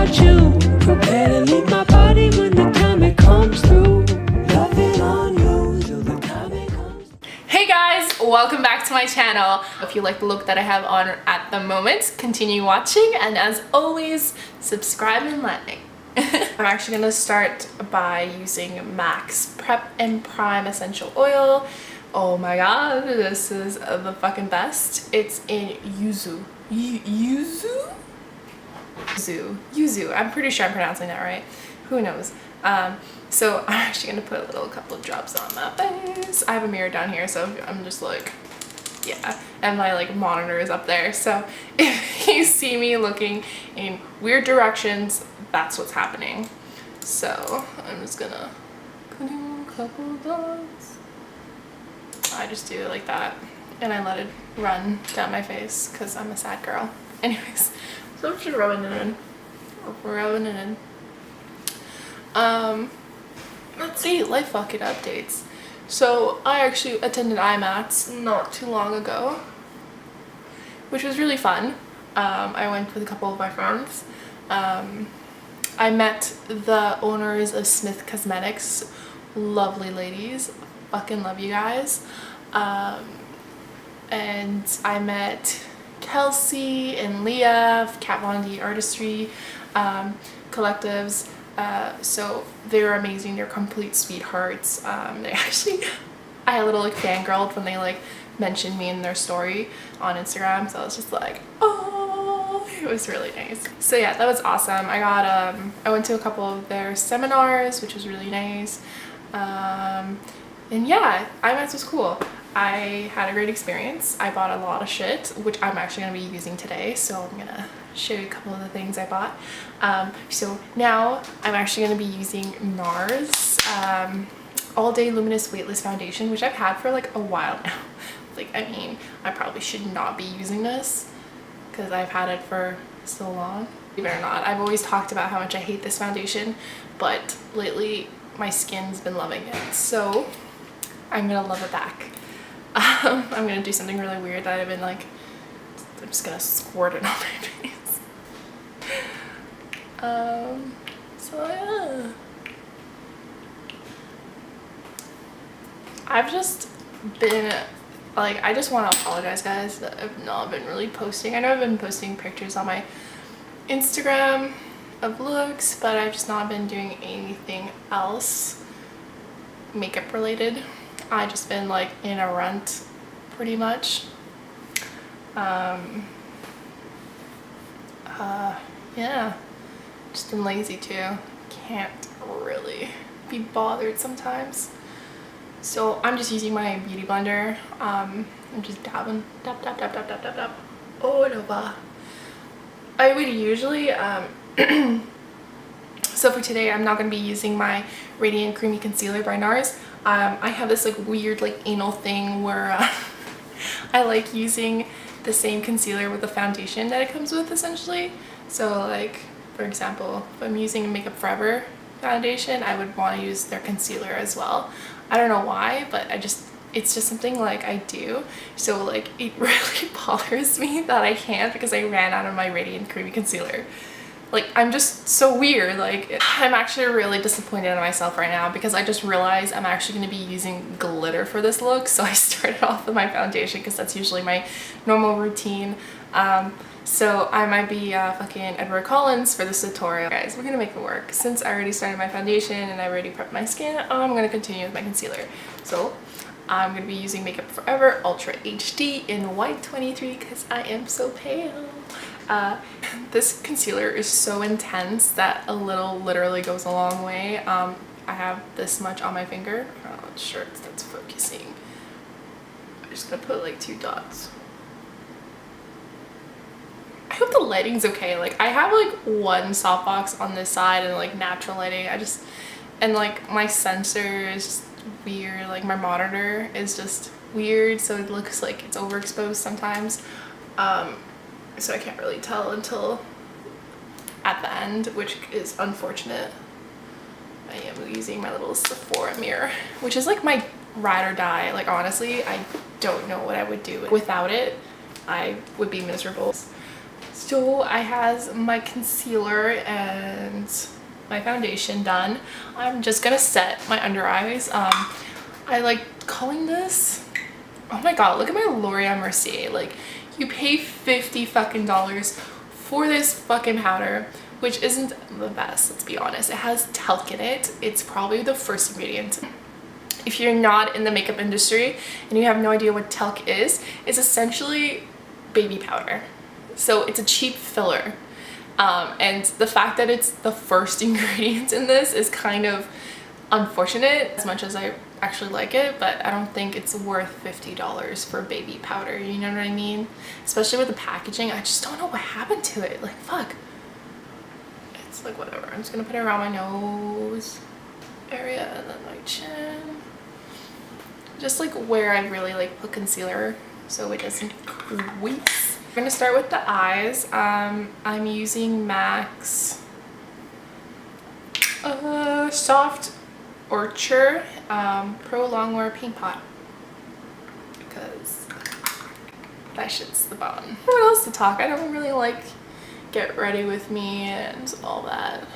about you. Prepare to leave my body when the time it comes through. Loving on you till the time it comes. Hey guys, welcome back to my channel. If you like the look that I have on at the moment, continue watching, and as always, subscribe and like. I'm actually gonna start by using MAC's Prep and Prime Essential Oil. Oh my god, this is the fucking best. It's in yuzu. Yuzu? Yuzu. I'm pretty sure I'm pronouncing that right. Who knows? So I'm actually gonna put a couple of drops on my face. I have a mirror down here, so I'm just like, yeah, and my like monitor is up there. So if you see me looking in weird directions, that's what's happening. So I'm just gonna put in a couple of dots. I just do it like that, and I let it run down my face because I'm a sad girl. Anyways, so I'm just rubbing it in. Let's see, life bucket updates. So I actually attended IMATS not too long ago, which was really fun. I went with a couple of my friends. I met the owners of Smith Cosmetics, lovely ladies, fucking love you guys. And I met Kelsey and Leah of Kat Von D Artistry collectives. So they're amazing. They're complete sweethearts. They actually, I had a little like fangirled when they like mentioned me in their story on Instagram. So I was just like, oh, it was really nice. So yeah, that was awesome. I went to a couple of their seminars, which was really nice. And yeah, IMATS was cool. I had a great experience. I bought a lot of shit, which I'm actually going to be using today. So I'm going to show you a couple of the things I bought. So now I'm actually going to be using NARS All Day Luminous Weightless Foundation, which I've had for like a while now. Like, I mean, I probably should not be using this because I've had it for so long. Believe it or not, I've always talked about how much I hate this foundation, but lately my skin's been loving it. So I'm going to love it back. I'm going to do something really weird that I've been like, I'm just going to squirt it on my face. So yeah, I've just been like, I just want to apologize guys that I've not been really posting. I know I've been posting pictures on my Instagram of looks, but I've just not been doing anything else makeup related. I just been like in a rut pretty much. Yeah, just been lazy too. Can't really be bothered sometimes. So I'm just using my beauty blender. I'm just dabbing, dab, dab, dab, dab, dab, dab, dab, all over. I would usually, so for today I'm not going to be using my Radiant Creamy Concealer by NARS. I have this like weird like anal thing where I like using the same concealer with the foundation that it comes with essentially. So like, for example, if I'm using Makeup Forever foundation, I would want to use their concealer as well. I don't know why, but it's just something like I do. So like it really bothers me that I can't because I ran out of my Radiant Creamy Concealer. Like, I'm just so weird. Like, I'm actually really disappointed in myself right now because I just realized I'm actually going to be using glitter for this look. So I started off with my foundation because that's usually my normal routine. So I might be fucking Edward Collins for this tutorial. Guys, we're gonna make it work. Since I already started my foundation and I already prepped my skin, I'm gonna continue with my concealer. So I'm gonna be using Makeup Forever Ultra HD in White 23 because I am so pale. This concealer is so intense that a little literally goes a long way. I have this much on my finger. I'm not sure if that's focusing. I'm just gonna put like 2 dots. I hope the lighting's okay. Like, I have like one softbox on this side and like natural lighting. And like my sensor is just weird. Like my monitor is just weird, so it looks like it's overexposed sometimes. So I can't really tell until at the end, which is unfortunate. I am using my little Sephora mirror, which is like my ride or die. Like, honestly, I don't know what I would do without it. I would be miserable. So I has my concealer and my foundation done. I'm just gonna set my under eyes. I like calling this, oh my god, look at my L'Oreal Mercier. Like, you pay $50 fucking for this fucking powder, which isn't the best, let's be honest. It has talc in it. It's probably the first ingredient. If you're not in the makeup industry and you have no idea what talc is, it's essentially baby powder. So it's a cheap filler. And the fact that it's the first ingredient in this is kind of unfortunate, as much as I actually like it, but I don't think it's worth $50 for baby powder, you know what I mean? Especially with the packaging, I just don't know what happened to it. Like, fuck. It's like, whatever. I'm just gonna put it around my nose area and then my chin. Just like where I really like put concealer so it doesn't crease. I'm gonna start with the eyes. I'm using MAC's Soft Orchard Pro Longwear Paint Pot, because that shit's the bomb. What else to talk? I don't really like get ready with me and all that.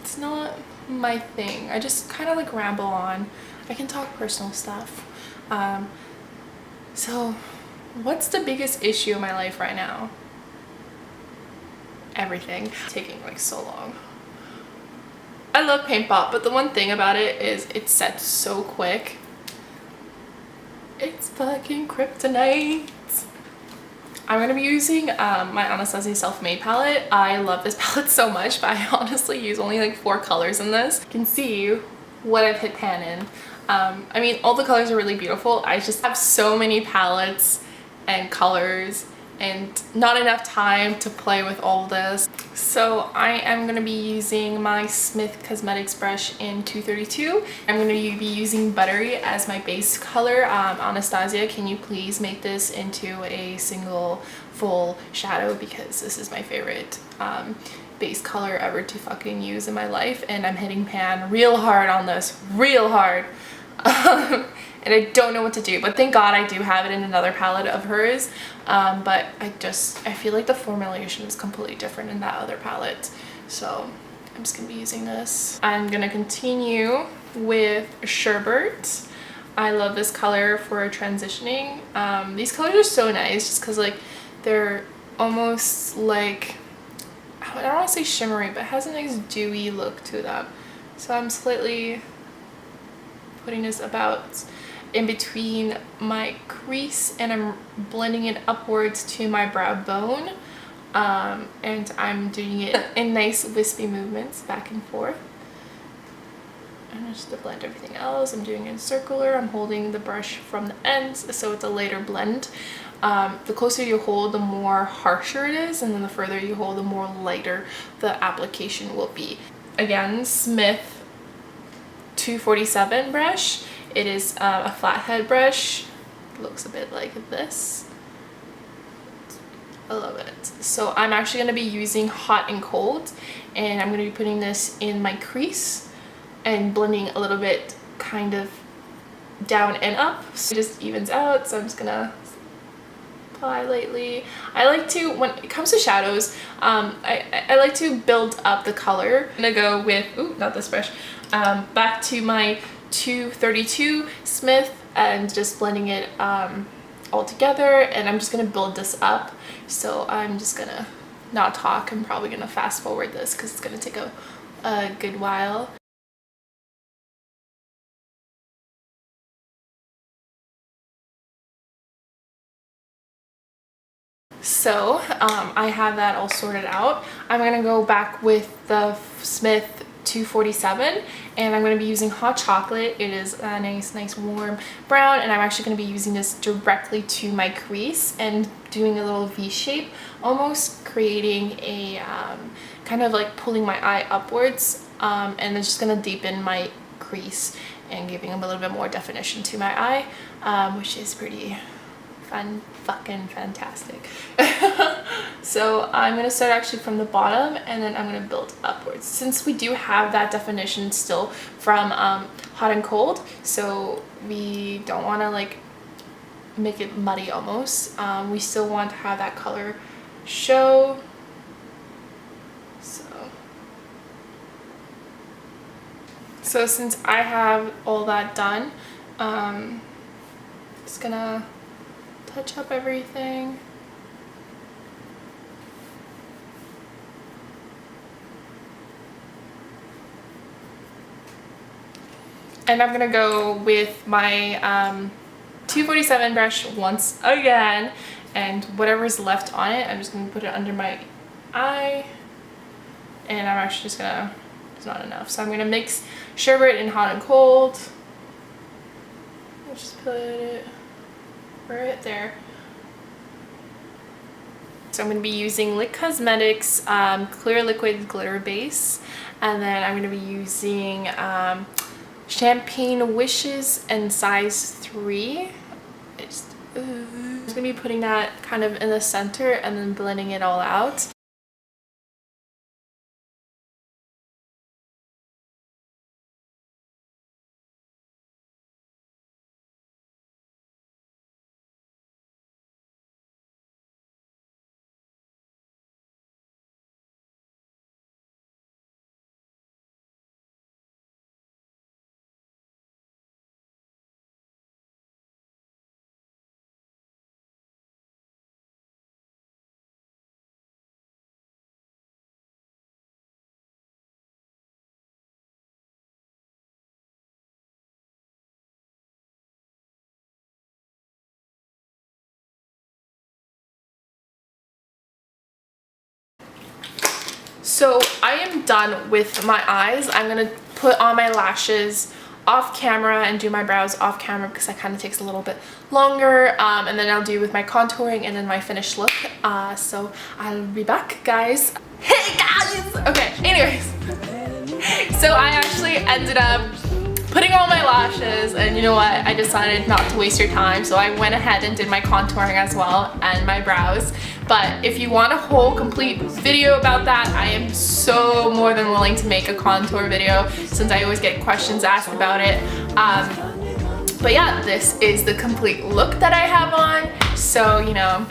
It's not my thing. I just kind of like ramble on. I can talk personal stuff. So what's the biggest issue in my life right now? Everything. It's taking like so long. I love Paint Pot, but the one thing about it is it sets so quick. It's fucking kryptonite. I'm gonna be using my Anastasia Self-Made palette. I love this palette so much, but I honestly use only like 4 colors in this. You can see what I've hit pan in. I mean, all the colors are really beautiful. I just have so many palettes and colors and not enough time to play with all this. So I am going to be using my Smith Cosmetics brush in 232. I'm going to be using Buttery as my base color. Anastasia, can you please make this into a single full shadow, because this is my favorite base color ever to fucking use in my life, and I'm hitting pan real hard on this, real hard. And I don't know what to do, but thank God I do have it in another palette of hers. But I feel like the formulation is completely different in that other palette. So I'm just gonna be using this. I'm gonna continue with Sherbert. I love this color for transitioning. These colors are so nice just because like they're almost like, I don't want to say shimmery, but it has a nice dewy look to them. So I'm slightly putting this about in between my crease, and I'm blending it upwards to my brow bone, and I'm doing it in nice wispy movements back and forth. And just to blend everything else, I'm doing it in circular. I'm holding the brush from the ends so it's a lighter blend. The closer you hold, the more harsher it is, and then the further you hold, the more lighter the application will be. Again, Smith 247 brush. It is a flathead brush. It looks a bit like this. I love it. So I'm actually going to be using Hot and Cold, and I'm going to be putting this in my crease and blending a little bit kind of down and up, so it just evens out. So I'm just gonna apply lightly. I like to, when it comes to shadows, I like to build up the color. I'm gonna go with, ooh, not this brush, back to my 232 Smith and just blending it all together, and I'm just gonna build this up. So I'm just gonna not talk. I'm probably gonna fast forward this because it's gonna take a good while. So I have that all sorted out. I'm gonna go back with the Smith 247, and I'm going to be using Hot Chocolate. It is a nice warm brown, and I'm actually going to be using this directly to my crease and doing a little V shape, almost creating a kind of like pulling my eye upwards, and then just going to deepen my crease and giving a little bit more definition to my eye, which is pretty fucking fantastic. So I'm going to start actually from the bottom, and then I'm going to build upwards, since we do have that definition still from Hot and Cold, so we don't want to like make it muddy almost. We still want to have that color show. So since I have all that done, just gonna touch up everything. And I'm gonna go with my 247 brush once again, and whatever's left on it, I'm just gonna put it under my eye, and I'm actually just gonna, it's not enough, so I'm gonna mix sherbet in hot and cold. I'll just put it right there. So I'm going to be using Lit Cosmetics Clear Liquid Glitter Base, and then I'm going to be using Champagne Wishes in size 3. I'm just going to be putting that kind of in the center and then blending it all out. So I am done with my eyes. I'm gonna put on my lashes off camera and do my brows off camera because that kind of takes a little bit longer, and then I'll do with my contouring and then my finished look. So I'll be back, guys. Hey guys! Okay, anyways, so I actually ended up putting on my lashes, and you know what, I decided not to waste your time, so I went ahead and did my contouring as well and my brows. But if you want a whole complete video about that, I am so more than willing to make a contour video since I always get questions asked about it. But yeah, this is the complete look that I have on, so you know,